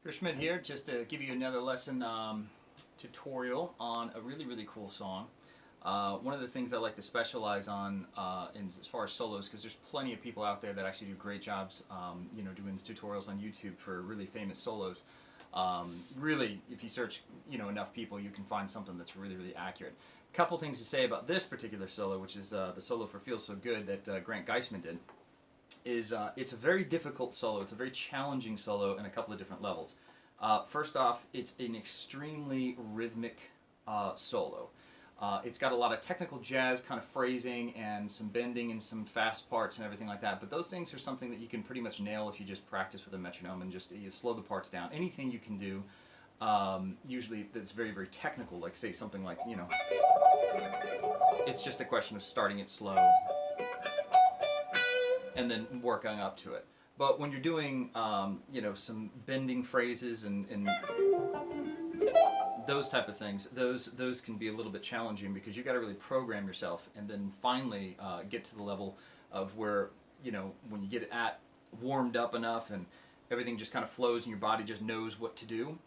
Schmidt here, just to give you another lesson tutorial on a really, really cool song. One of the things I like to specialize on as far as solos, because there's plenty of people out there that actually do great jobs, doing the tutorials on YouTube for really famous solos. Really, if you search, enough people, you can find something that's really, really accurate. A couple things to say about this particular solo, which is the solo for "Feels So Good" that Grant Geisman did. It's a very difficult solo. It's a very challenging solo in a couple of different levels. First off, it's an extremely rhythmic solo. It's got a lot of technical jazz kind of phrasing and some bending and some fast parts and everything like that. But those things are something that you can pretty much nail if you just practice with a metronome and just you slow the parts down. Anything you can do, usually that's very, very technical, like say something like, it's just a question of starting it slow and then working up to it. But when you're doing, some bending phrases and those type of things, those can be a little bit challenging because you got to really program yourself and then finally get to the level of where, when you get it warmed up enough and everything just kind of flows and your body just knows what to do,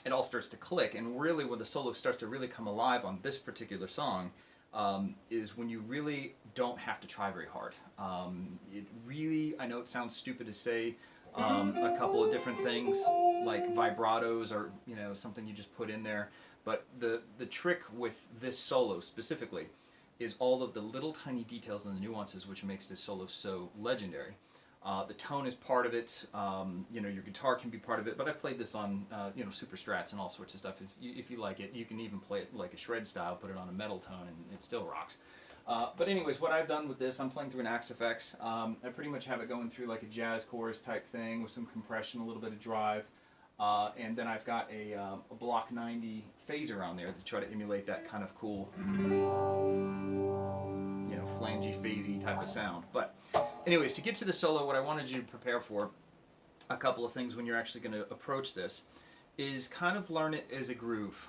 it all starts to click. And really when the solo starts to really come alive on this particular song, is when you really don't have to try very hard. I know it sounds stupid to say a couple of different things like vibratos or something you just put in there, but the trick with this solo specifically is all of the little tiny details and the nuances which makes this solo so legendary. The tone is part of it. Your guitar can be part of it. But I've played this on, super strats and all sorts of stuff. If you like it, you can even play it like a shred style, put it on a metal tone, and it still rocks. But anyways, what I've done with this, I'm playing through an Axe FX. I pretty much have it going through like a jazz chorus type thing with some compression, a little bit of drive. And then I've got a Block 90 phaser on there to try to emulate that kind of cool, flangy, phasey type of sound. But anyways, to get to the solo, what I wanted you to prepare for, a couple of things when you're actually going to approach this, is kind of learn it as a groove.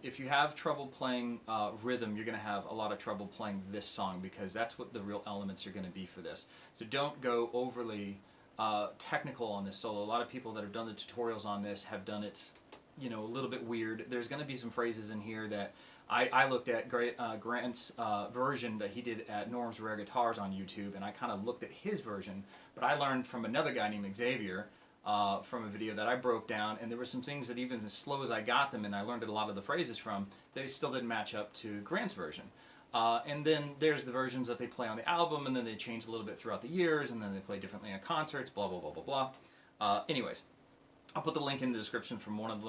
If you have trouble playing rhythm, you're going to have a lot of trouble playing this song because that's what the real elements are going to be for this. So don't go overly technical on this solo. A lot of people that have done the tutorials on this have done it, a little bit weird. There's going to be some phrases in here that I looked at Grant's version that he did at Norm's Rare Guitars on YouTube, and I kind of looked at his version, but I learned from another guy named Xavier from a video that I broke down, and there were some things that even as slow as I got them and I learned a lot of the phrases from, they still didn't match up to Grant's version. And then there's the versions that they play on the album, and then they change a little bit throughout the years, and then they play differently at concerts, blah, blah, blah, blah, blah. Anyways, I'll put the link in the description from one of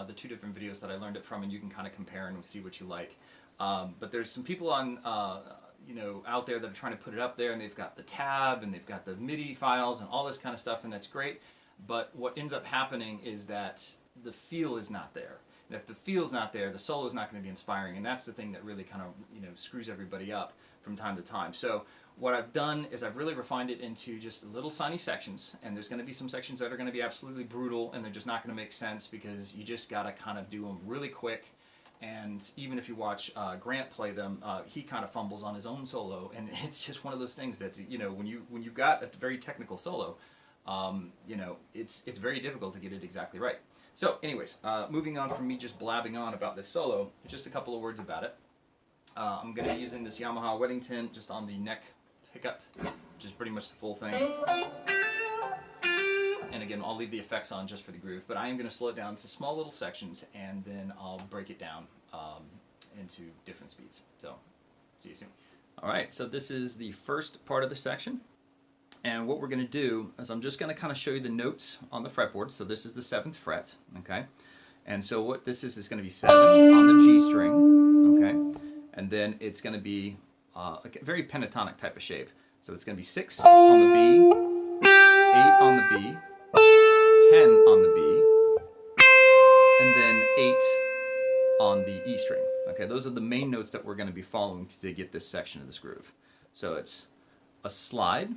the two different videos that I learned it from, and you can kind of compare and see what you like. But there's some people on, out there that are trying to put it up there, and they've got the tab, and they've got the MIDI files, and all this kind of stuff, and that's great. But what ends up happening is that the feel is not there. And if the feel's not there, the solo is not going to be inspiring, and that's the thing that really kind of, screws everybody up from time to time. So what I've done is I've really refined it into just little tiny sections, and there's going to be some sections that are going to be absolutely brutal, and they're just not going to make sense because you just got to kind of do them really quick. And even if you watch Grant play them, he kind of fumbles on his own solo, and it's just one of those things that when you've got a very technical solo, it's very difficult to get it exactly right. So anyways, moving on from me just blabbing on about this solo, just a couple of words about it. I'm going to be using this Yamaha Weddington just on the neck pickup, which is pretty much the full thing. And again, I'll leave the effects on just for the groove, but I am going to slow it down to small little sections, and then I'll break it down into different speeds. So, see you soon. All right, so this is the first part of the section. And what we're going to do is I'm just going to kind of show you the notes on the fretboard. So this is the 7th fret, okay? And so what this is going to be 7 on the G string, okay? And then it's going to be a very pentatonic type of shape. So it's going to be 6 on the B, 8 on the B, 10 on the B, and then 8 on the E string. Okay, those are the main notes that we're going to be following to get this section of this groove. So it's a slide,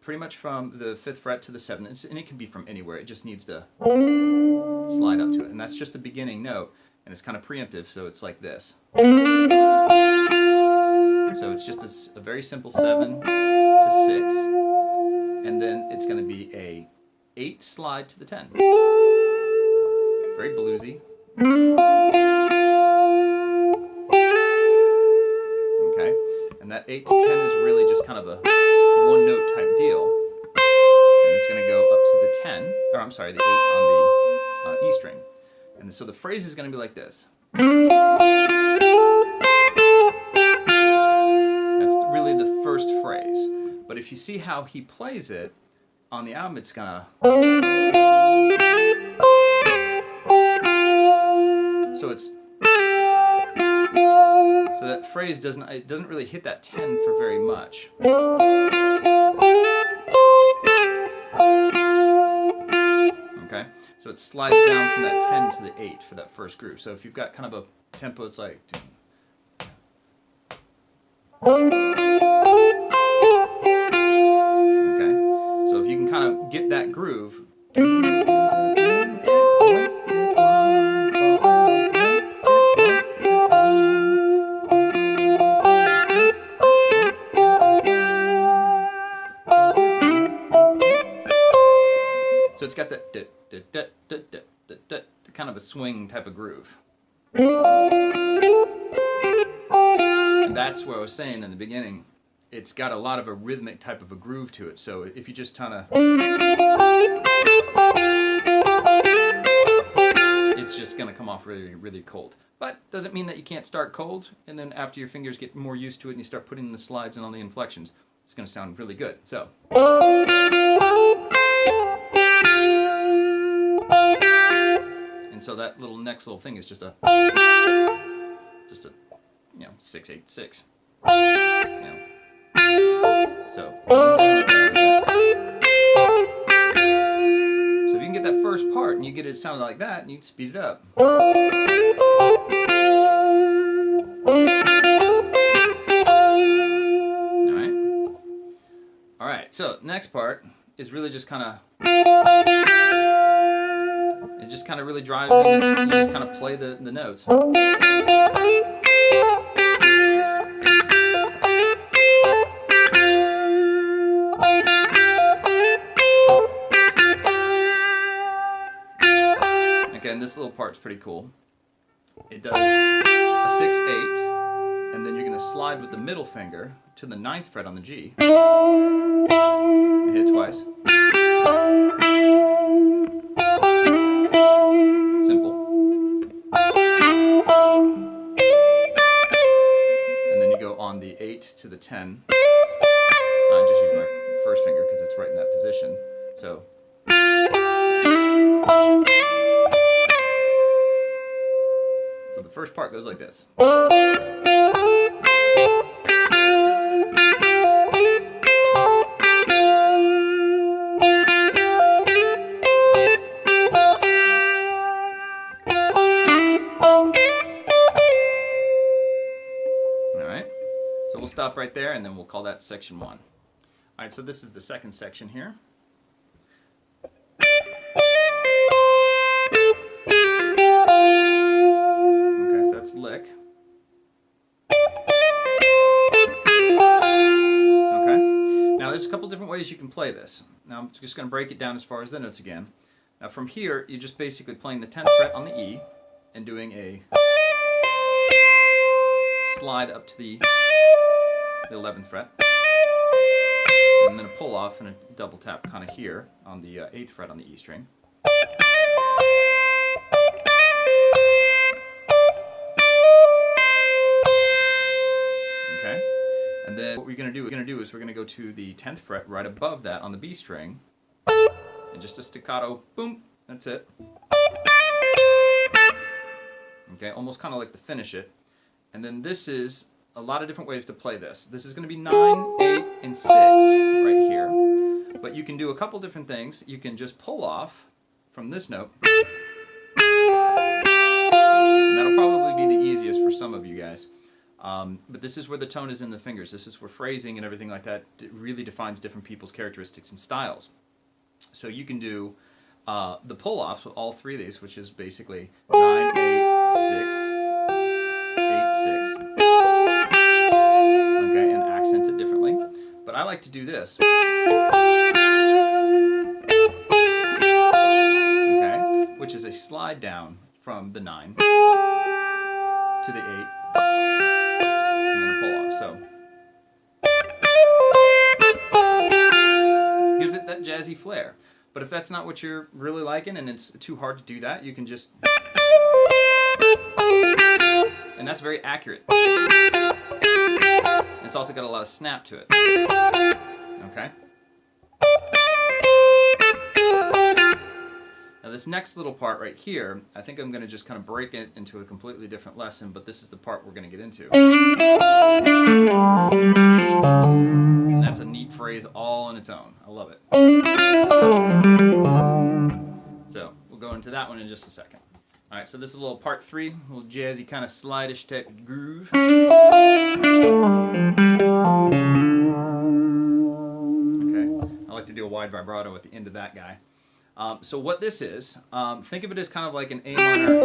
pretty much from the 5th fret to the 7th, and it can be from anywhere. It just needs to slide up to it, and that's just the beginning note, and it's kind of preemptive, so it's like this. So it's just a very simple 7 to 6, and then it's going to be a 8 slide to the 10. very bluesy. Okay, and that 8 to 10 is really just kind of a one note type deal. And it's going to go up to the 10, or I'm sorry, the 8 on the E string. And so the phrase is going to be like this. That's really the first phrase. But if you see how he plays it on the album, it's going to... So it's... So that phrase doesn't really hit that 10 for very much. Okay, so it slides down from that 10 to the 8 for that first groove. So if you've got kind of a tempo, it's like... Okay, so if you can kind of get that groove... So it's got that kind of a swing type of groove. And that's what I was saying in the beginning. It's got a lot of a rhythmic type of a groove to it. So if you just kind of... It's just going to come off really, really cold. But doesn't mean that you can't start cold. And then after your fingers get more used to it and you start putting the slides and all the inflections, it's going to sound really good. So... And so that little next little thing is just a 6/8/6. So if you can get that first part and you get it sounding like that, and you can speed it up. All right. So next part is really just kind of. It just kind of really drives in. You just kind of play the notes. Again, this little part's pretty cool. It does a 6/8, and then you're going to slide with the middle finger to the 9th fret on the G. And hit it twice. On the 8 to the 10. I just use my first finger because it's right in that position. So. So the first part goes like this. We'll stop right there, and then we'll call that section 1. All right, so this is the second section here. Okay, so that's lick. Okay, now there's a couple different ways you can play this. Now I'm just going to break it down as far as the notes again. Now from here, you're just basically playing the 10th fret on the E and doing a slide up to the 11th fret, and then a pull off and a double tap kind of here on the 8th fret on the E string. Okay, and then what we're going to do is we're going to go to the 10th fret right above that on the B string, and just a staccato, boom, that's it. Okay, almost kind of like to finish it. And then this is a lot of different ways to play this. This is going to be 9, 8, and 6 right here. But you can do a couple different things. You can just pull off from this note. And that'll probably be the easiest for some of you guys. But this is where the tone is in the fingers. This is where phrasing and everything like that really defines different people's characteristics and styles. So you can do the pull-offs with all three of these, which is basically 9, 8, 6, 8, 6. Okay, and accent it differently. But I like to do this. Okay, which is a slide down from the 9 to the 8, and then a pull off. So gives it that jazzy flair. But if that's not what you're really liking and it's too hard to do that, you can just... And that's very accurate. It's also got a lot of snap to it. Okay? Now this next little part right here, I think I'm going to just kind of break it into a completely different lesson, but this is the part we're going to get into. And that's a neat phrase all on its own. I love it. So we'll go into that one in just a second. All right, so this is a little part 3, a little jazzy kind of slide-ish type groove. Okay, I like to do a wide vibrato at the end of that guy. So what this is, think of it as kind of like an A minor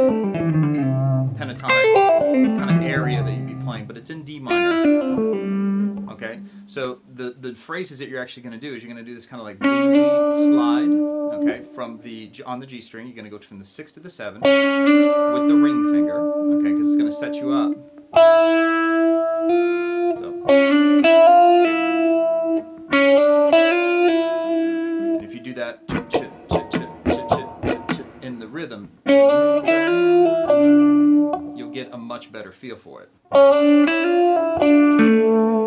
pentatonic kind of area that you'd be playing, but it's in D minor. Okay, so the phrases that you're actually going to do is you're going to do this kind of like bluesy slide. Okay, on the G string, you're going to go from the 6 to the 7 with the ring finger. Okay, because it's going to set you up. So, and if you do that in the rhythm, you'll get a much better feel for it.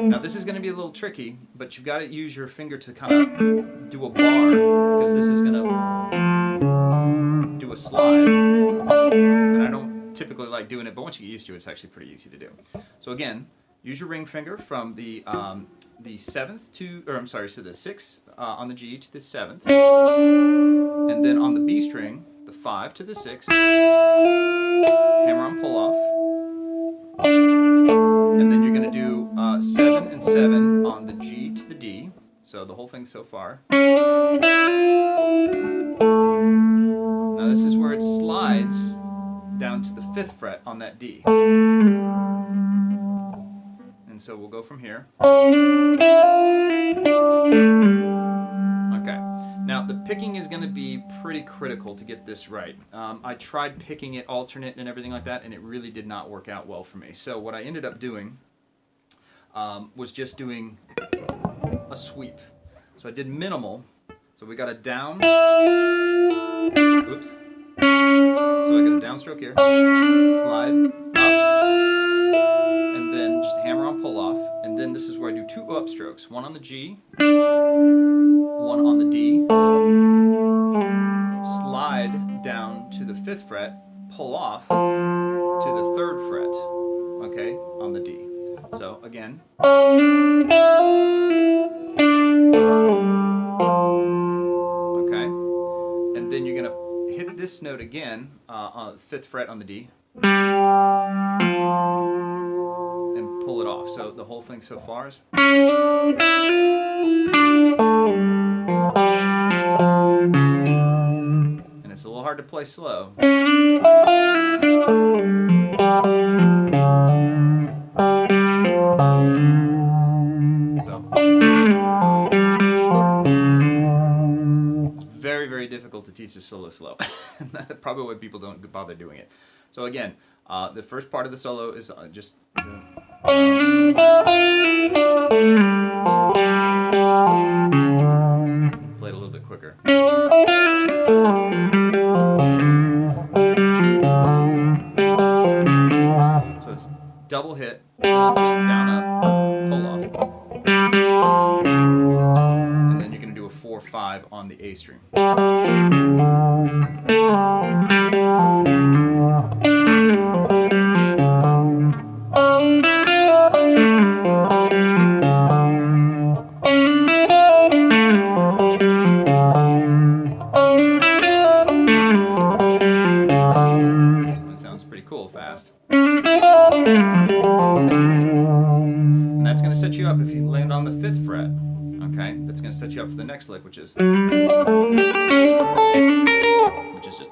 Now this is going to be a little tricky, but you've got to use your finger to kind of do a bar, because this is going to do a slide. And I don't typically like doing it, but once you get used to it, it's actually pretty easy to do. So again, use your ring finger from the 7th to, or I'm sorry, so the 6th on the G to the 7th, and then on the B string, the 5 to the 6th, hammer on pull off. And then you're going to do 7 and 7 on the G to the D. So the whole thing so far. Now this is where it slides down to the 5th fret on that D. And so we'll go from here. Okay. Now the picking is going to be pretty critical to get this right. I tried picking it alternate and everything like that, and it really did not work out well for me. So what I ended up doing was just doing a sweep. So I did minimal. So we got a down. Oops. So I got a downstroke here. Slide up. And then just hammer on pull off. And then this is where I do 2 upstrokes. One on the G. One on the D. Slide down to the 5th fret. Pull off to the 3rd fret. Okay, on the D. So again. Okay. And then you're going to hit this note again on the 5th fret on the D. And pull it off. So the whole thing so far is. And it's a little hard to play slow. Very, very difficult to teach this solo slow. That's probably why people don't bother doing it. So again, the first part of the solo is just... Play it a little bit quicker. So it's double hit, down, up, pull off. And then you're going to do a 4-5 on the A string. That sounds pretty cool fast. And that's going to set you up if you land on the 5th fret. Okay, that's going to set you up for the next lick, which is just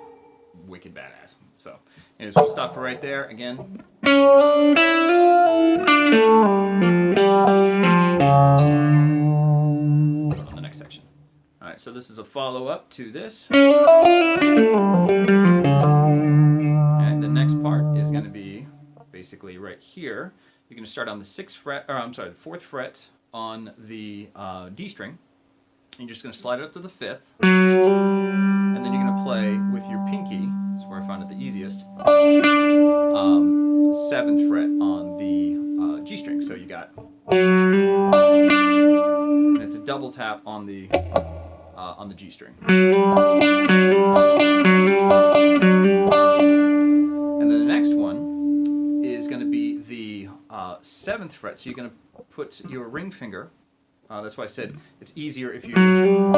wicked badass. So, anyways, we'll stop for right there. Again. On the next section. All right, so this is a follow-up to this. here, you're going to start on the 6th fret, or I'm sorry, the 4th fret on the D string. You're just going to slide it up to the 5th, and then you're going to play with your pinky. That's where I found it the easiest. 7th fret on the G string. So you got, and it's a double tap on the G string. And then the next one is going to be the 7th fret. So you're going to put your ring finger. That's why I said it's easier if you do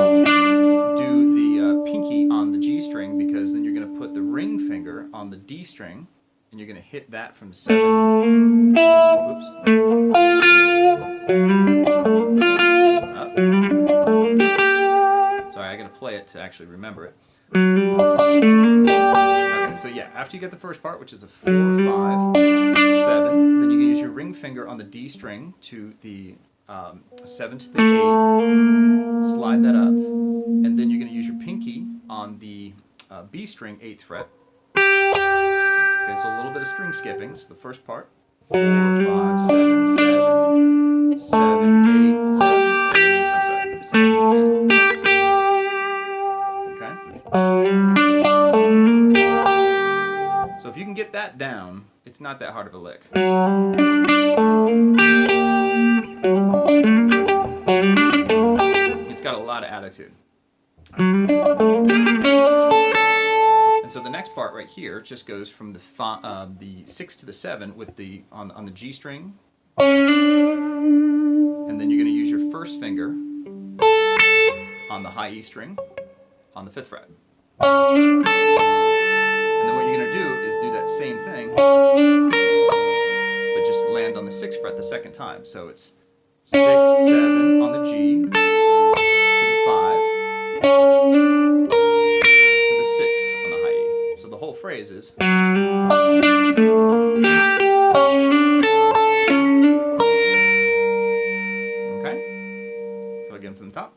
the pinky on the G string, because then you're going to put the ring finger on the D string, and you're going to hit that from the 7. Oops. Up. Sorry, I got to play it to actually remember it. Okay, so yeah, after you get the first part, which is a 4, 5, 7, then you can use your ring finger on the D string to the 7 to the 8, slide that up, and then you're going to use your pinky on the B string 8th fret. Okay, so a little bit of string skipping. So the first part, 4, 5, 7, 7, 7, 8, 7, 8. I'm sorry, 7, 8. Okay. So if you can get that down, it's not that hard of a lick. It's got a lot of attitude. And so the next part right here just goes from the 6 to the 7 with the on the G string, and then you're going to use your first finger on the high E string on the 5th fret. And then what you're going to do is do that same thing, but just land on the 6th fret the second time. So it's 6, 7 on the G, to the 5, to the 6 on the high E. So the whole phrase is. Okay? So again from the top.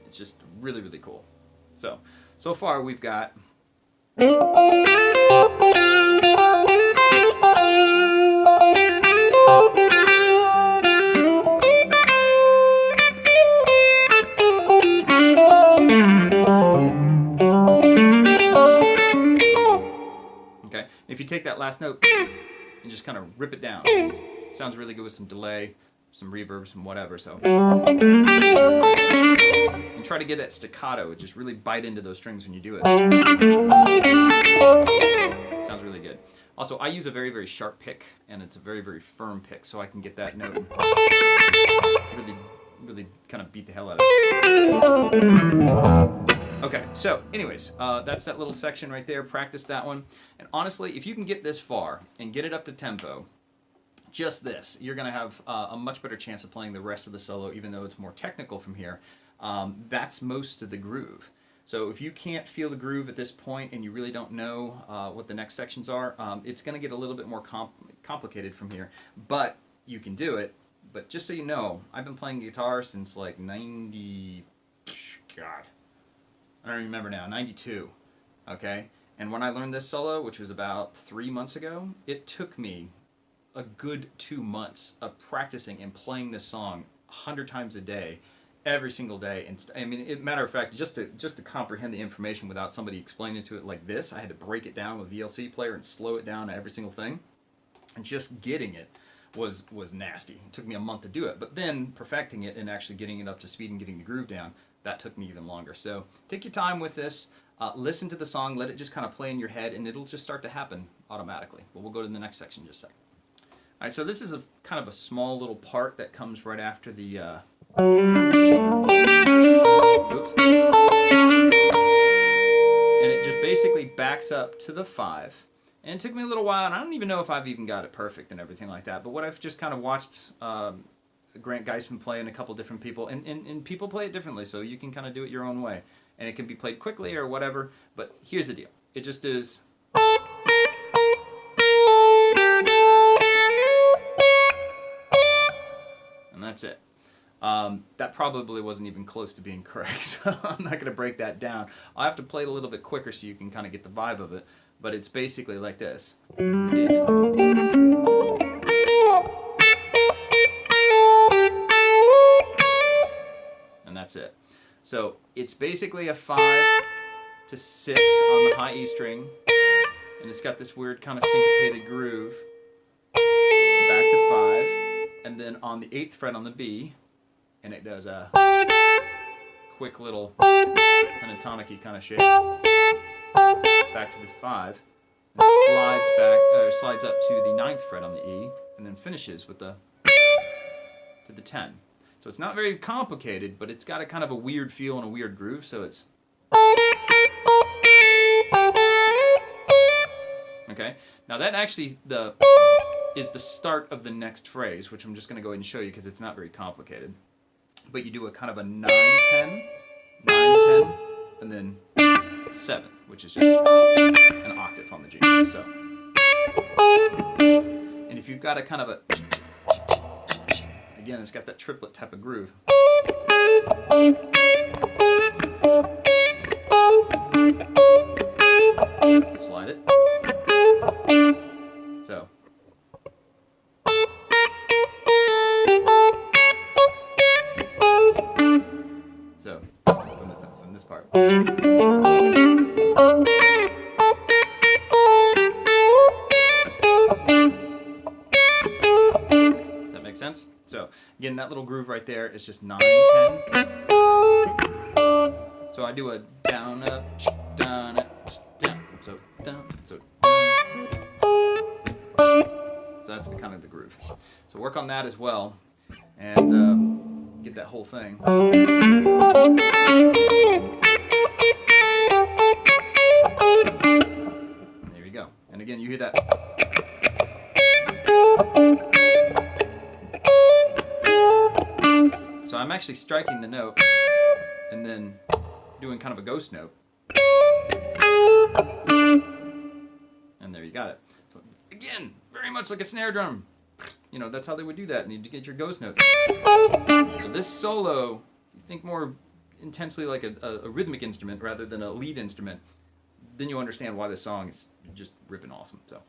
It's just really, really cool. So far we've got. Okay, if you take that last note and just kind of rip it down, it sounds really good with some delay, some reverb, some whatever. So, and try to get that staccato. Just really bite into those strings when you do it. It sounds really good. Also, I use a very, very sharp pick, and it's a very, very firm pick, so I can get that note and really, really kind of beat the hell out of it. Okay, so anyways, that's that little section right there. Practice that one. And honestly, if you can get this far and get it up to tempo, just this, you're going to have a much better chance of playing the rest of the solo, even though it's more technical from here. That's most of the groove. So if you can't feel the groove at this point and you really don't know what the next sections are, it's going to get a little bit more complicated from here. But you can do it. But just so you know, I've been playing guitar since like 90... God. I don't remember now. 92. Okay? And when I learned this solo, which was about 3 months ago, it took me a good 2 months of practicing and playing this song 100 times a day, every single day. And I mean, matter of fact, just to comprehend the information without somebody explaining to it like this, I had to break it down with a VLC player and slow it down to every single thing. And just getting it was nasty. It took me a month to do it. But then perfecting it and actually getting it up to speed and getting the groove down, that took me even longer. So take your time with this. Listen to the song. Let it just kind of play in your head, and it'll just start to happen automatically. But we'll go to the next section in just a second. All right, so this is a kind of a small little part that comes right after the. Oops. And it just basically backs up to the 5. And it took me a little while, and I don't even know if I've even got it perfect and everything like that. But what I've just kind of watched Grant Geisman play and a couple different people, and people play it differently, so you can kind of do it your own way. And it can be played quickly or whatever, but here's the deal. It just is. And that's it. That probably wasn't even close to being correct, so I'm not going to break that down. I'll have to play it a little bit quicker so you can kind of get the vibe of it. but it's basically like this. And that's it. So it's basically a 5 to 6 on the high E string, and it's got this weird kind of syncopated groove. Back to 5, and then on the 8th fret on the B, and it does a quick little pentatonic-y kind of shape. Back to the 5, and slides up to the 9th fret on the E, and then finishes with the 10. So it's not very complicated, but it's got a kind of a weird feel and a weird groove, so it's... Okay, now that actually is the start of the next phrase, which I'm just going to go ahead and show you because it's not very complicated. But you do a kind of a 9-10, 9-10, and then 7th, which is just an octave on the G. So, and if you've got a kind of a... Again, it's got that triplet type of groove. Slide it. So. So, from this part. Does that make sense? So, again, that little groove right there is just 9-10. So I do a down, up, down, up, down. So down, so down. So that's the kind of the groove. So work on that as well, and get that whole thing. And there you go. And again, you hear that. So I'm actually striking the note and then doing kind of a ghost note. And there you got it. So again, very much like a snare drum. You know, that's how they would do that. You need to get your ghost notes. So this solo, if you think more intensely like a rhythmic instrument rather than a lead instrument, then you understand why this song is just ripping awesome. So.